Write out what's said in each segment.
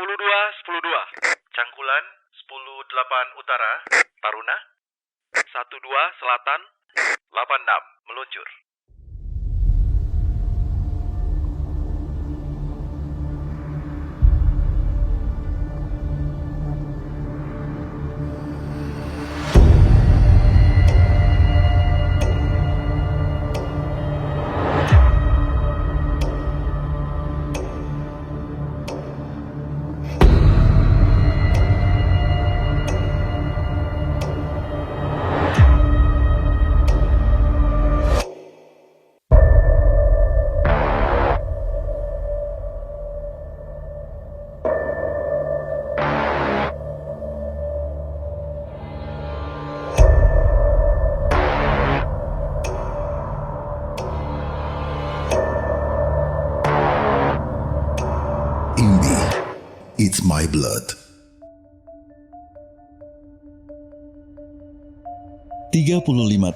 10-2, 10-2. Cangkulan, 10-8 Utara, Taruna, 1-2 Selatan, 86, meluncur. Imbi, It's My Blood. 35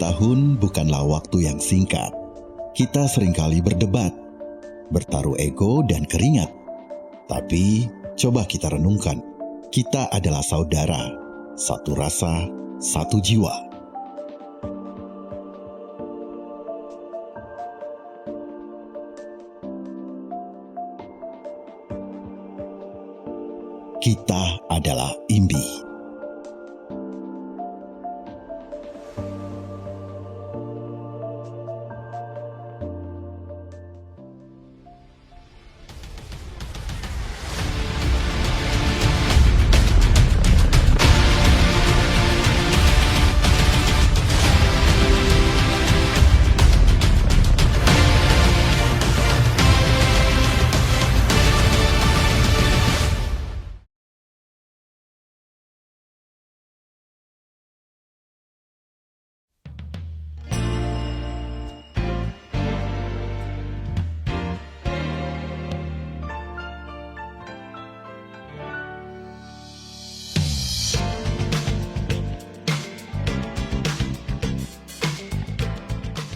tahun bukanlah waktu yang singkat. Kita seringkali berdebat, bertaruh ego dan keringat. Tapi coba kita renungkan, kita adalah saudara, satu rasa, satu jiwa. Kita adalah Imbi.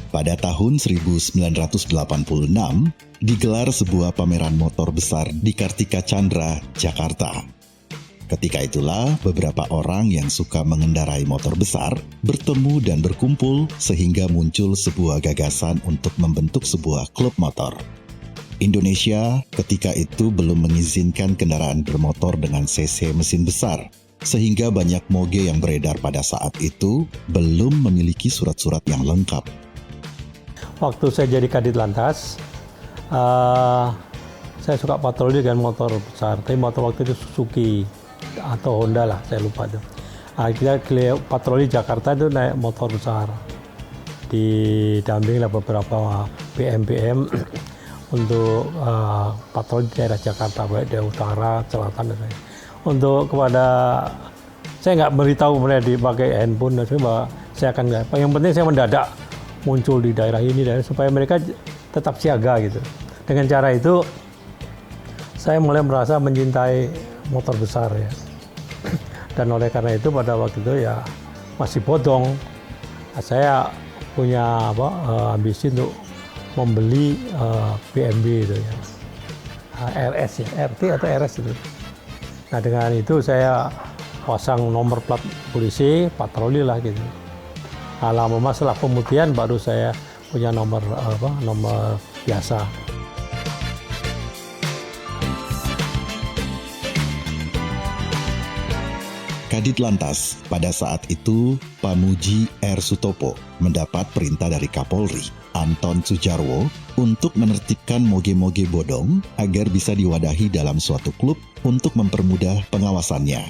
Pada tahun 1986, digelar sebuah pameran motor besar di Kartika Chandra, Jakarta. Ketika itulah beberapa orang yang suka mengendarai motor besar bertemu dan berkumpul sehingga muncul sebuah gagasan untuk membentuk sebuah klub motor. Indonesia ketika itu belum mengizinkan kendaraan bermotor dengan cc mesin besar, sehingga banyak moge yang beredar pada saat itu belum memiliki surat-surat yang lengkap. Waktu saya jadi Kadit Lantas, saya suka patroli dengan motor besar. Tapi motor waktu itu Suzuki atau Honda lah, saya lupa tuh. Kita patroli Jakarta itu naik motor besar. Didampingi oleh beberapa BM untuk patroli di daerah Jakarta, baik di utara, selatan, dan lain. Untuk kepada saya nggak beritahu mereka dipakai handphone, bahwa saya akan nggak. Yang penting saya mendadak muncul di daerah ini supaya mereka tetap siaga gitu. Dengan cara itu saya mulai merasa mencintai motor besar ya. Dan oleh karena itu pada waktu itu ya masih bodong. Saya punya ambisi untuk membeli BMW itu ya. RS ya, RT atau RS itu. Nah dengan itu saya pasang nomor plat polisi, patroli lah gitu. Lama setelah pemutihan baru saya punya nomor biasa. Kadit Lantas pada saat itu Pamuji R. Sutopo mendapat perintah dari Kapolri Anton Sujarwo untuk menertibkan moge-moge bodong agar bisa diwadahi dalam suatu klub untuk mempermudah pengawasannya.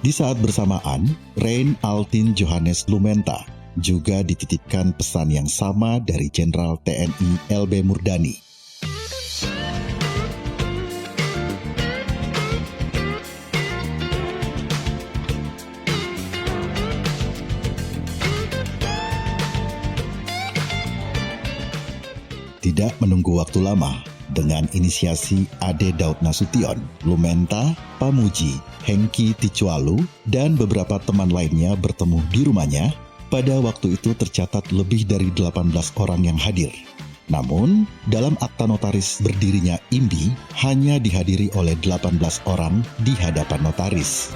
Di saat bersamaan, Rein Altin Johannes Lumenta juga dititipkan pesan yang sama dari Jenderal TNI LB Murdani. Tidak menunggu waktu lama, dengan inisiasi Ade Daud Nasution, Lumenta, Pamuji, Hengki Ticualu, dan beberapa teman lainnya bertemu di rumahnya. Pada waktu itu tercatat lebih dari 18 orang yang hadir. Namun, dalam akta notaris berdirinya IMBI hanya dihadiri oleh 18 orang di hadapan notaris.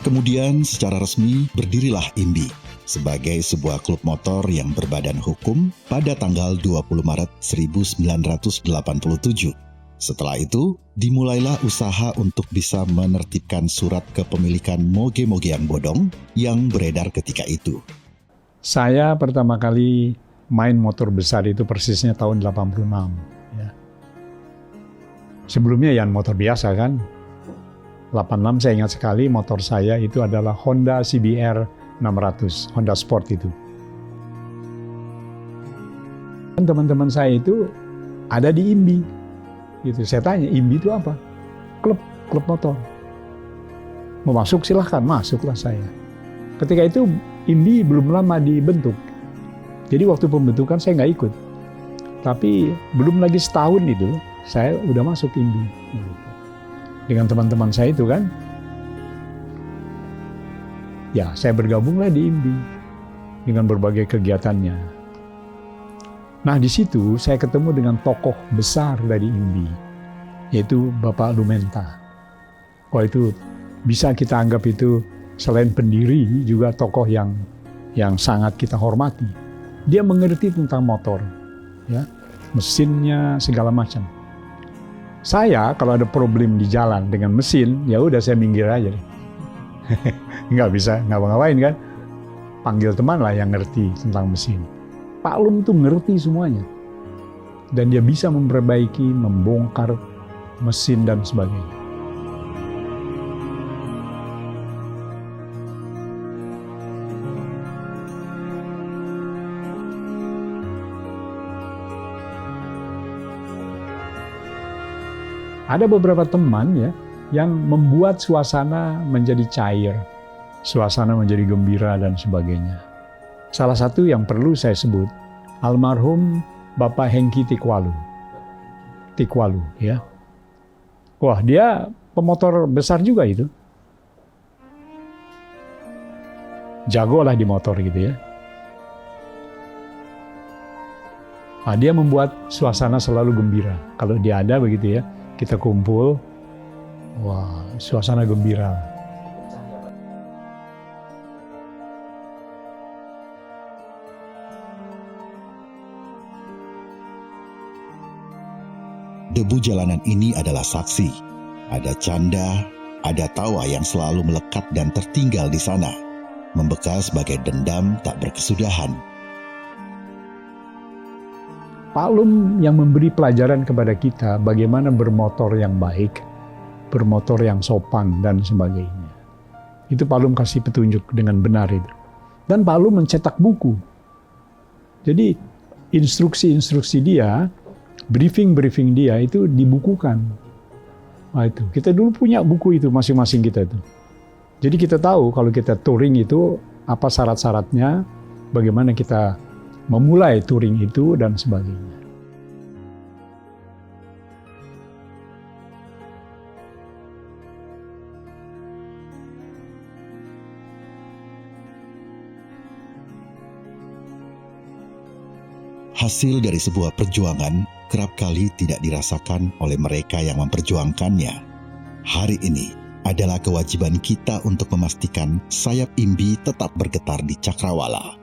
Kemudian secara resmi berdirilah IMBI sebagai sebuah klub motor yang berbadan hukum pada tanggal 20 Maret 1987. Setelah itu, dimulailah usaha untuk bisa menertibkan surat kepemilikan moge-mogean bodong yang beredar ketika itu. Saya pertama kali main motor besar itu persisnya tahun 86. Ya. Sebelumnya ya motor biasa kan. 86 saya ingat sekali motor saya itu adalah Honda CBR 600, Honda Sport itu. Dan teman-teman saya itu ada di IMBI. Gitu. Saya tanya, IMBI itu apa? Klub motor. Mau masuk silahkan, masuklah saya. Ketika itu IMBI belum lama dibentuk. Jadi waktu pembentukan saya nggak ikut. Tapi belum lagi setahun itu, saya udah masuk IMBI. Dengan teman-teman saya itu kan. Ya, saya bergabunglah di IMBI dengan berbagai kegiatannya. Nah, di situ saya ketemu dengan tokoh besar dari IMBI, yaitu Bapak Lumenta. Wah, itu bisa kita anggap itu selain pendiri juga tokoh yang sangat kita hormati. Dia mengerti tentang motor, ya, mesinnya segala macam. Saya kalau ada problem di jalan dengan mesin, ya udah saya minggir aja deh. Nggak bisa ngapa-ngapain kan. Panggil teman lah yang ngerti tentang mesin. Pak Lum tuh ngerti semuanya. Dan dia bisa memperbaiki, membongkar mesin dan sebagainya. Ada beberapa teman ya yang membuat suasana menjadi cair, suasana menjadi gembira dan sebagainya. Salah satu yang perlu saya sebut, almarhum Bapak Hengki Tikwalu ya. Wah, dia pemotor besar juga itu. Jago lah di motor gitu ya. Nah, dia membuat suasana selalu gembira. Kalau dia ada begitu ya, kita kumpul, wah, suasana gembira. Debu jalanan ini adalah saksi. Ada canda, ada tawa yang selalu melekat dan tertinggal di sana, membekas sebagai dendam tak berkesudahan. Pak Lum yang memberi pelajaran kepada kita bagaimana bermotor yang baik, bermotor yang sopan dan sebagainya. Itu Pak Lum kasih petunjuk dengan benar itu. Dan Pak Lum mencetak buku. Jadi instruksi-instruksi dia, briefing dia itu dibukukan. Nah itu, kita dulu punya buku itu masing-masing kita itu. Jadi kita tahu kalau kita touring itu apa syarat-syaratnya, bagaimana kita memulai touring itu dan sebagainya. Hasil dari sebuah perjuangan kerap kali tidak dirasakan oleh mereka yang memperjuangkannya. Hari ini adalah kewajiban kita untuk memastikan sayap IMBI tetap bergetar di Cakrawala.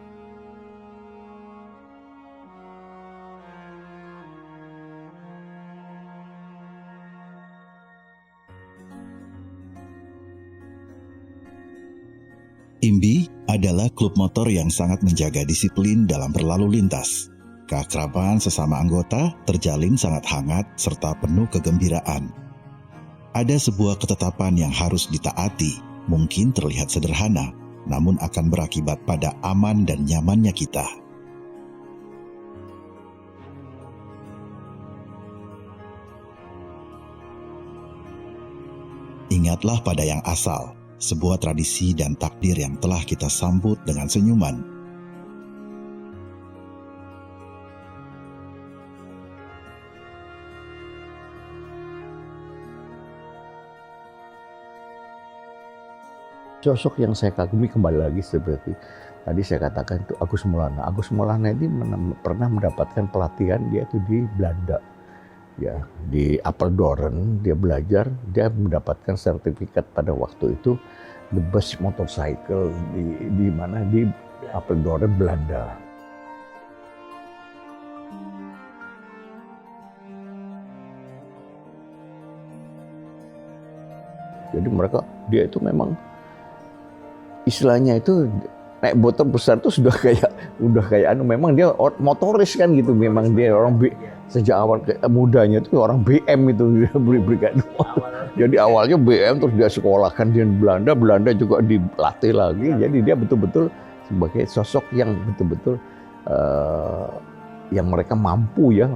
IMBI adalah klub motor yang sangat menjaga disiplin dalam berlalu lintas. Keakraban sesama anggota terjalin sangat hangat serta penuh kegembiraan. Ada sebuah ketetapan yang harus ditaati, mungkin terlihat sederhana, namun akan berakibat pada aman dan nyamannya kita. Ingatlah pada yang asal, sebuah tradisi dan takdir yang telah kita sambut dengan senyuman. Sosok yang saya kagumi kembali lagi seperti Tadi saya katakan itu Agus Maulana. Agus Maulana ini pernah mendapatkan pelatihan dia itu di Belanda. Ya, di Apeldoorn dia belajar, dia mendapatkan sertifikat pada waktu itu the best motorcycle di mana di Apeldoorn, Belanda. Jadi dia itu memang istilahnya itu naik motor besar itu sudah kayak memang dia motoris kan gitu, memang dia orang sejak awal mudanya itu orang BM itu berikan. Jadi awalnya BM terus dia sekolahkan di Belanda juga dilatih lagi. Jadi dia betul-betul sebagai sosok yang betul-betul yang mereka mampu ya.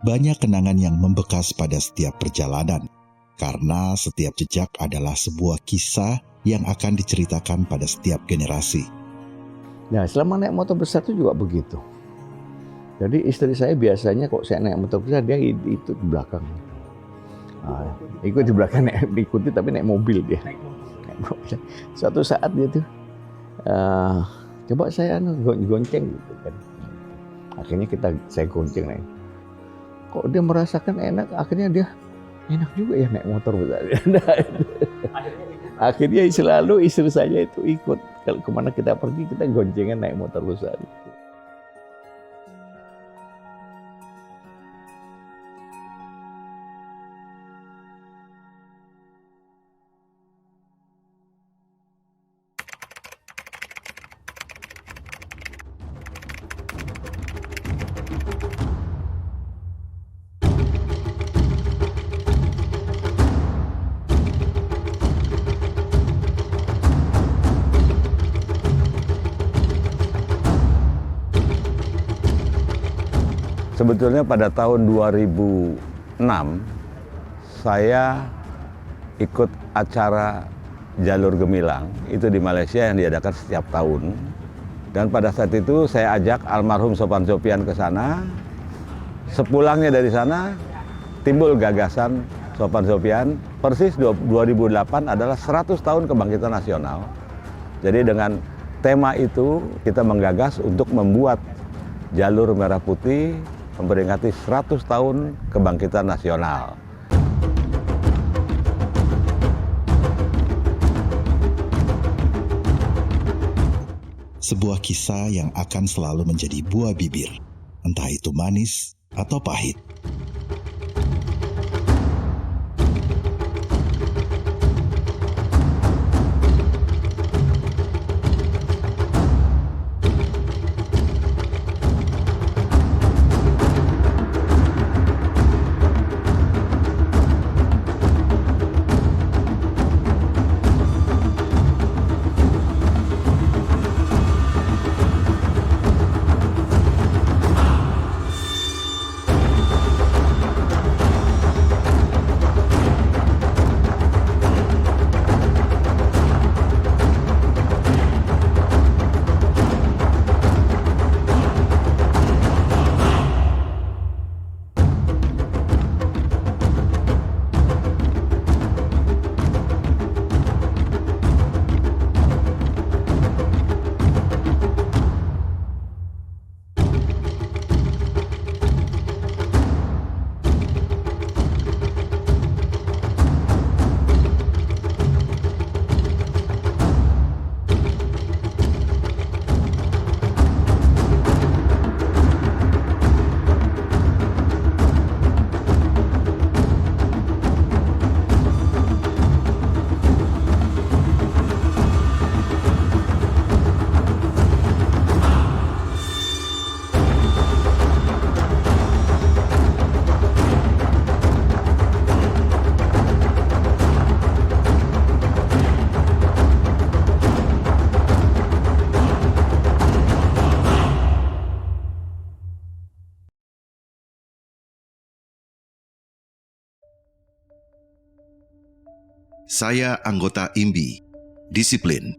Banyak kenangan yang membekas pada setiap perjalanan, karena setiap jejak adalah sebuah kisah yang akan diceritakan pada setiap generasi. Nah, selama naik motor besar itu juga begitu. Jadi istri saya biasanya kok saya naik motor besar, dia ikut di belakang. Nah, ikut di belakang, diikuti tapi naik mobil dia. Naik mobil. Suatu saat dia tuh, coba saya gonceng gitu kan. Akhirnya saya gonceng naik. Kok dia merasakan enak, akhirnya dia enak juga ya naik motor besar. Akhirnya selalu istri saya itu ikut. Kalau kemana kita pergi, kita goncengan naik motor besar. Sebetulnya pada tahun 2006 saya ikut acara Jalur Gemilang itu di Malaysia yang diadakan setiap tahun. Dan pada saat itu saya ajak almarhum Sophan Sophian ke sana. Sepulangnya dari sana timbul gagasan Sophan Sophian, persis 2008 adalah 100 tahun kebangkitan nasional. Jadi dengan tema itu kita menggagas untuk membuat Jalur Merah Putih memperingati 100 tahun kebangkitan nasional. Sebuah kisah yang akan selalu menjadi buah bibir, entah itu manis atau pahit. Saya anggota IMBI. Disiplin.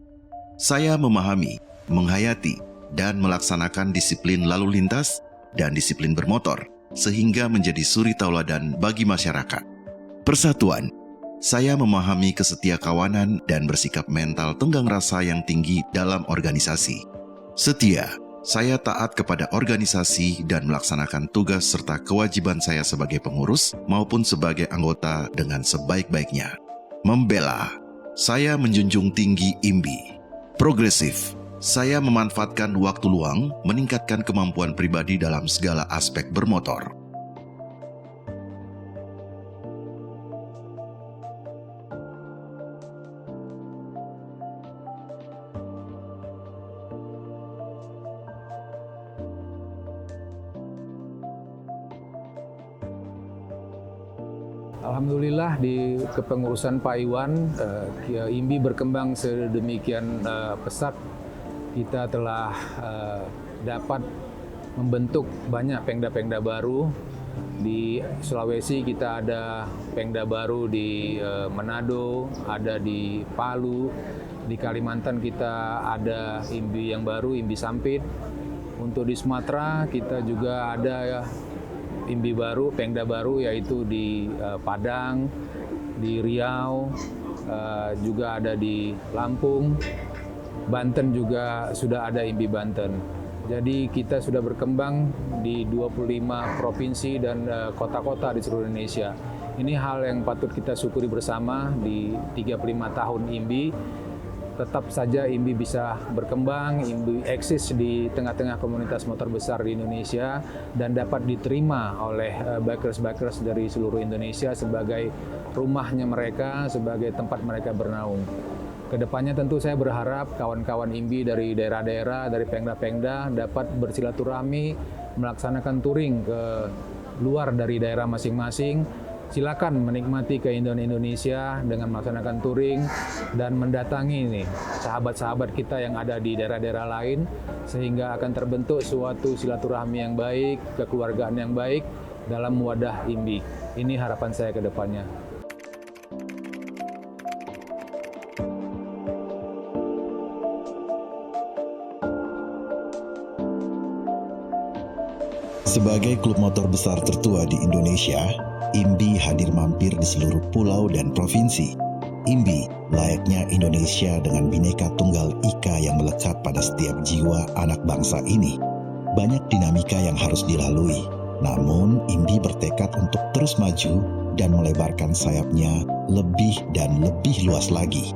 Saya memahami, menghayati, dan melaksanakan disiplin lalu lintas dan disiplin bermotor, sehingga menjadi suri tauladan bagi masyarakat. Persatuan, Saya memahami kesetiakawanan dan bersikap mental tenggang rasa yang tinggi dalam organisasi. Setia, saya taat kepada organisasi dan melaksanakan tugas serta kewajiban saya sebagai pengurus maupun sebagai anggota dengan sebaik-baiknya. Membela, saya menjunjung tinggi IMBI. Progresif, saya memanfaatkan waktu luang meningkatkan kemampuan pribadi dalam segala aspek bermotor. Alhamdulillah di kepengurusan Pak Iwan, IMBI berkembang sedemikian pesat. Kita telah dapat membentuk banyak pengda-pengda baru. Di Sulawesi kita ada pengda baru di Manado, ada di Palu. Di Kalimantan kita ada IMBI yang baru, IMBI Sampit. Untuk di Sumatera kita juga ada IMBI baru, pengda baru, yaitu di Padang, di Riau, juga ada di Lampung. Banten juga sudah ada IMBI Banten. Jadi kita sudah berkembang di 25 provinsi dan kota-kota di seluruh Indonesia. Ini hal yang patut kita syukuri bersama di 35 tahun IMBI. Tetap saja IMBI bisa berkembang, IMBI eksis di tengah-tengah komunitas motor besar di Indonesia dan dapat diterima oleh bikers-bikers dari seluruh Indonesia sebagai rumahnya mereka, sebagai tempat mereka bernaung. Kedepannya tentu saya berharap kawan-kawan IMBI dari daerah-daerah, dari pengda-pengda dapat bersilaturahmi, melaksanakan touring ke luar dari daerah masing-masing. Silakan menikmati keindahan Indonesia dengan melaksanakan touring dan mendatangi nih sahabat-sahabat kita yang ada di daerah-daerah lain, sehingga akan terbentuk suatu silaturahmi yang baik, kekeluargaan yang baik dalam wadah IMBI. Ini harapan saya ke depannya. Sebagai klub motor besar tertua di Indonesia, IMBI hadir mampir di seluruh pulau dan provinsi. IMBI layaknya Indonesia dengan Bhinneka Tunggal Ika yang melekat pada setiap jiwa anak bangsa ini. Banyak dinamika yang harus dilalui, namun IMBI bertekad untuk terus maju dan melebarkan sayapnya lebih dan lebih luas lagi.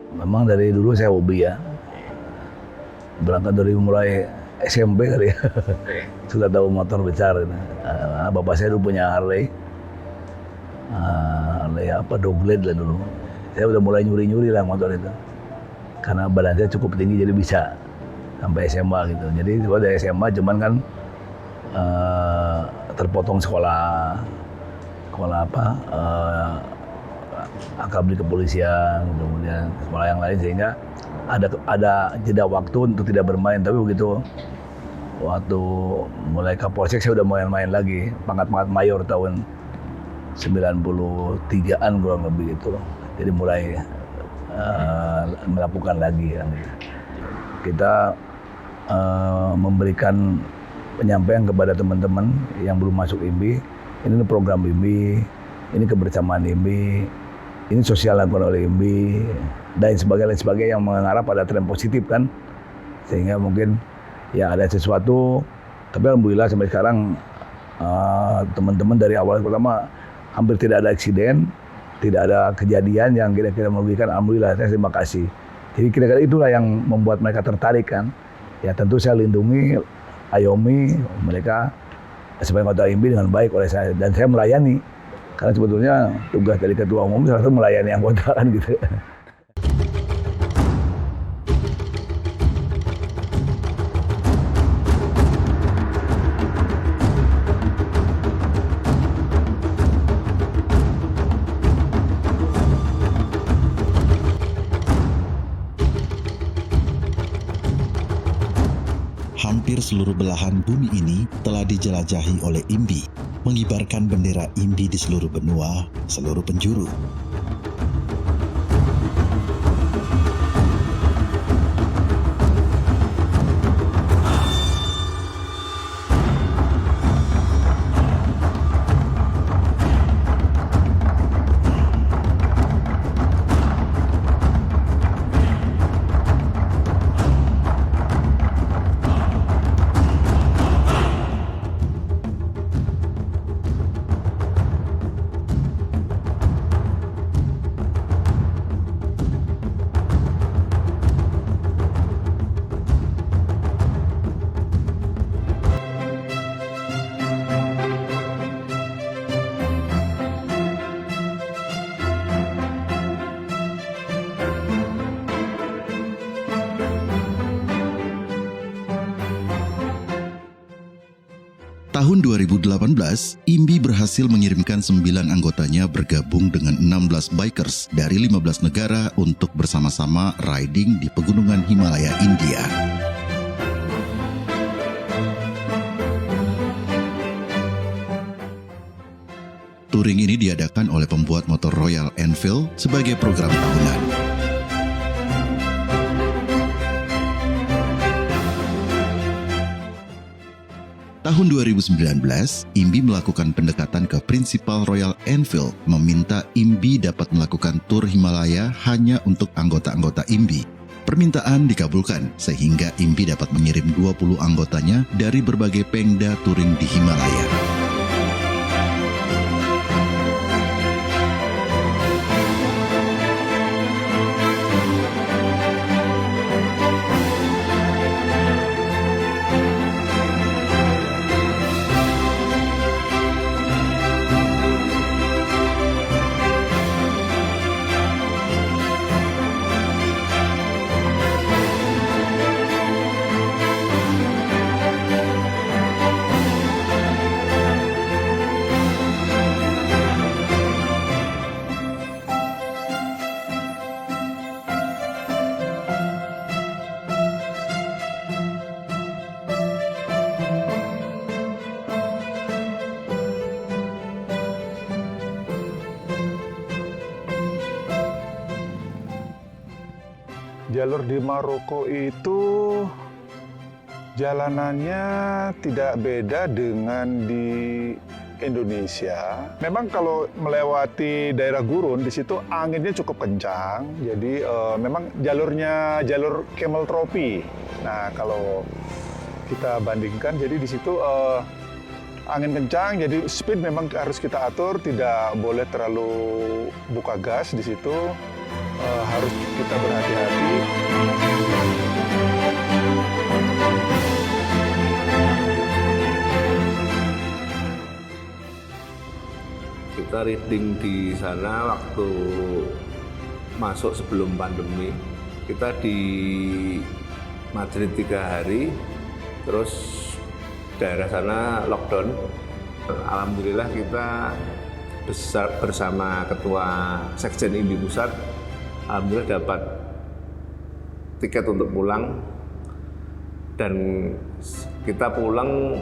Memang dari dulu saya hobi ya. Berangkat dari mulai SMP kali ya. Sudah tahu motor besar. Bapak saya dulu punya Harley. Harley apa, Dogblade lah dulu. Saya udah mulai nyuri-nyuri lah motor itu. Karena badan saya cukup tinggi jadi bisa sampai SMA gitu. Jadi pada SMA cuman kan terpotong sekolah akabri kepolisian, kemudian sekolah yang lain, sehingga ada jeda waktu untuk tidak bermain. Tapi begitu waktu mulai Kapolsek saya udah main-main lagi, pangkat mayor tahun 93-an kurang lebih gitu. Jadi mulai melakukan lagi kan. Kita memberikan penyampaian kepada teman-teman yang belum masuk IMBI, ini program IMBI, ini kebersamaan IMBI, ini sosial lakukan oleh IMBI, dan sebagainya yang mengarah pada tren positif kan. Sehingga mungkin ya ada sesuatu, tapi alhamdulillah sampai sekarang teman-teman dari awal pertama hampir tidak ada eksiden, tidak ada kejadian yang kira-kira merugikan. Alhamdulillah, saya terima kasih. Jadi kira-kira itulah yang membuat mereka tertarik kan. Ya tentu saya lindungi, ayomi mereka sebagai anggota IMBI dengan baik oleh saya, dan saya melayani. Karena sebetulnya tugas dari ketua umum salah satu melayani anggota kan gitu. Hampir seluruh belahan bumi ini telah dijelajahi oleh IMBI, mengibarkan bendera IMBI di seluruh benua, seluruh penjuru. Tahun 2018, IMBI berhasil mengirimkan 9 anggotanya bergabung dengan 16 bikers dari 15 negara untuk bersama-sama riding di pegunungan Himalaya, India. Touring ini diadakan oleh pembuat motor Royal Enfield sebagai program tahunan. Tahun 2019, IMBI melakukan pendekatan ke prinsipal Royal Enfield, meminta IMBI dapat melakukan tur Himalaya hanya untuk anggota-anggota IMBI. Permintaan dikabulkan, sehingga IMBI dapat mengirim 20 anggotanya dari berbagai pengda touring di Himalaya. Jalur di Maroko itu jalanannya tidak beda dengan di Indonesia. Memang kalau melewati daerah gurun di situ anginnya cukup kencang. Jadi memang jalurnya jalur camel trophy. Nah, kalau kita bandingkan jadi di situ angin kencang, jadi speed memang harus kita atur, tidak boleh terlalu buka gas di situ. Harus kita berhati-hati. Kita reading di sana waktu masuk sebelum pandemi. Kita di Madrid 3 hari, terus daerah sana lockdown. Alhamdulillah kita bersama Ketua Sekjen IMBI Pusat, alhamdulillah dapat tiket untuk pulang, dan kita pulang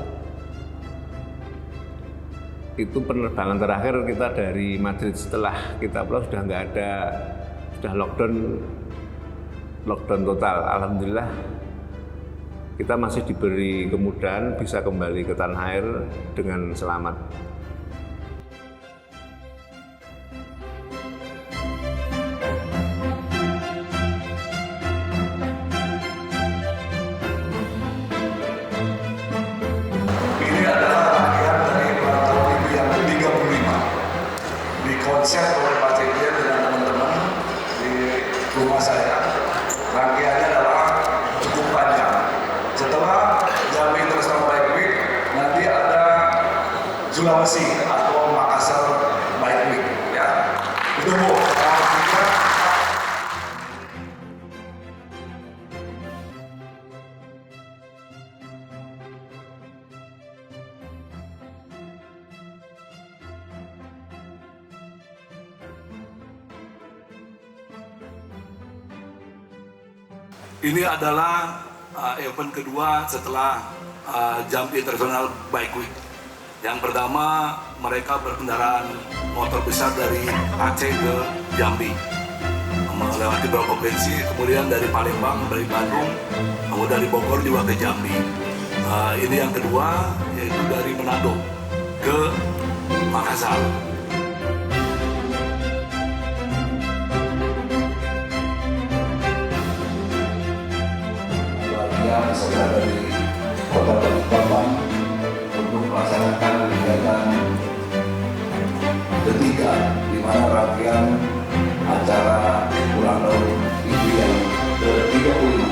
itu penerbangan terakhir kita dari Madrid. Setelah kita pulang sudah nggak ada, sudah lockdown total. Alhamdulillah kita masih diberi kemudahan bisa kembali ke tanah air dengan selamat. Ini adalah rangkaian dari Patrol IMBI yang ke-35. Dikonsep oleh Pak Sekjen dengan teman-teman di rumah saya. Rangkaiannya adalah cukup panjang. Setelah Jambi International Bike Week, nanti ada Sulawesi atau Makassar Bike Week. Ya, itu Bu. Ini adalah event kedua setelah Jambi International Bike Week. Yang pertama, mereka berkendaraan motor besar dari Aceh ke Jambi, melewati beberapa provinsi, kemudian dari Palembang, dari Bandung, kemudian dari Bogor juga ke Jambi. Ini yang kedua, yaitu dari Manado ke Makassar. Saudara dari Kota Balikpapan untuk melaksanakan kegiatan ketiga, di mana rangkaian acara ulang tahun IMBI yang ke-35.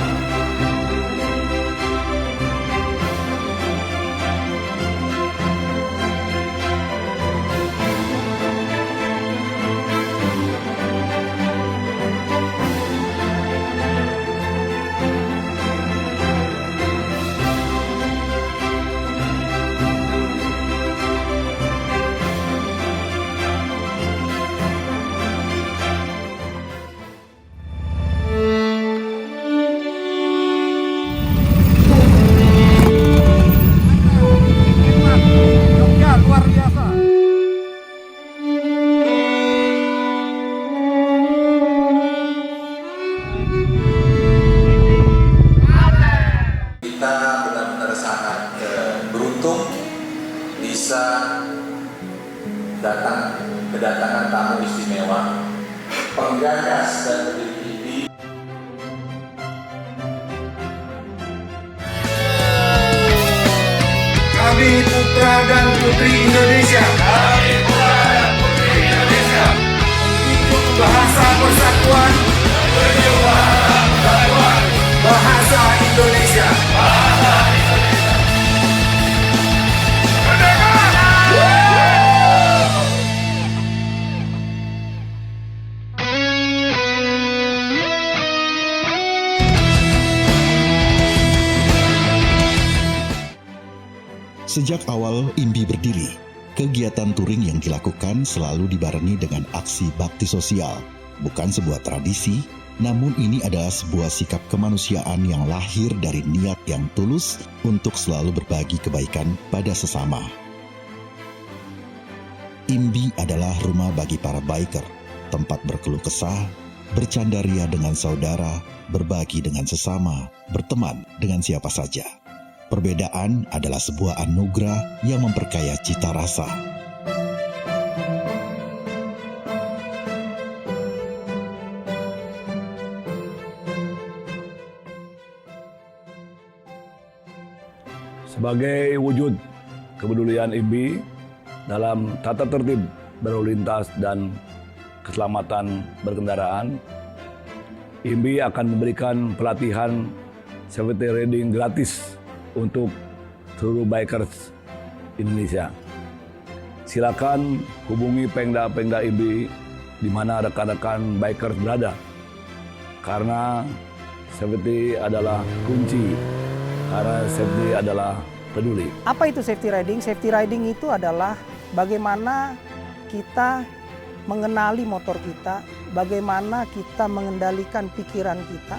Kedatangan tamu istimewa, penggagas dan pendiri IMBI. Kami putra dan putri Indonesia. Kami putra dan putri Indonesia. Menuju bahasa persatuan. Menuju bahasa persatuan. Bahasa Indonesia. Bahasa Indonesia. Merdeka! Sejak awal IMBI berdiri, kegiatan touring yang dilakukan selalu dibarengi dengan aksi bakti sosial. Bukan sebuah tradisi, namun ini adalah sebuah sikap kemanusiaan yang lahir dari niat yang tulus untuk selalu berbagi kebaikan pada sesama. IMBI adalah rumah bagi para biker, tempat berkeluh kesah, bercanda ria dengan saudara, berbagi dengan sesama, berteman dengan siapa saja. Perbedaan adalah sebuah anugerah yang memperkaya cita rasa. Sebagai wujud kepedulian IMBI dalam tata tertib berlalu lintas dan keselamatan berkendaraan, IMBI akan memberikan pelatihan safety riding gratis untuk seluruh bikers Indonesia. Silakan hubungi Pengda IMBI di mana rekan-rekan bikers berada. Karena safety adalah kunci, karena safety adalah peduli. Apa itu safety riding? Safety riding itu adalah bagaimana kita mengenali motor kita, bagaimana kita mengendalikan pikiran kita,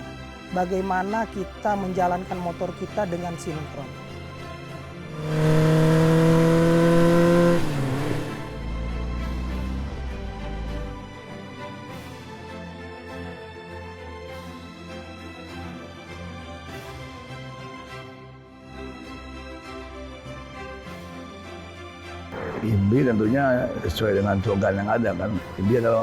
bagaimana kita menjalankan motor kita dengan sinkron. IMBI tentunya sesuai dengan slogan yang ada kan. IMBI adalah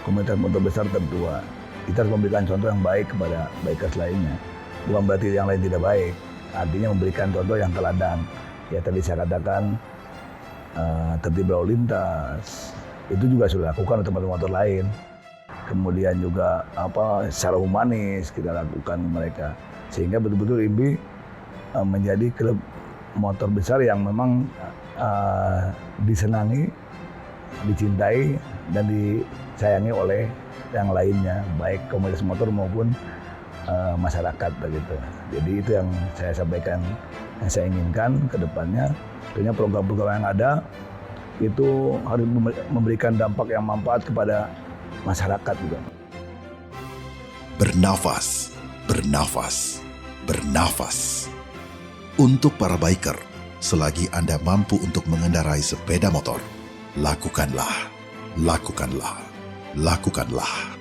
komunitas motor besar tertua. Kita harus memberikan contoh yang baik kepada bikers lainnya. Bukan berarti yang lain tidak baik. Artinya memberikan contoh yang teladan. Ya tadi saya katakan tertib lalu lintas. Itu juga sudah dilakukan oleh teman-teman motor lain. Kemudian juga secara humanis kita lakukan mereka. Sehingga betul-betul IMBI menjadi klub motor besar yang memang disenangi, dicintai, dan disayangi oleh yang lainnya, baik komunitas motor maupun masyarakat begitu. Jadi itu yang saya sampaikan, yang saya inginkan ke depannya. Tentunya program-program yang ada itu harus memberikan dampak yang manfaat kepada masyarakat juga. Bernafas, bernafas, bernafas. Untuk para biker, selagi Anda mampu untuk mengendarai sepeda motor, lakukanlah, lakukanlah, lakukanlah.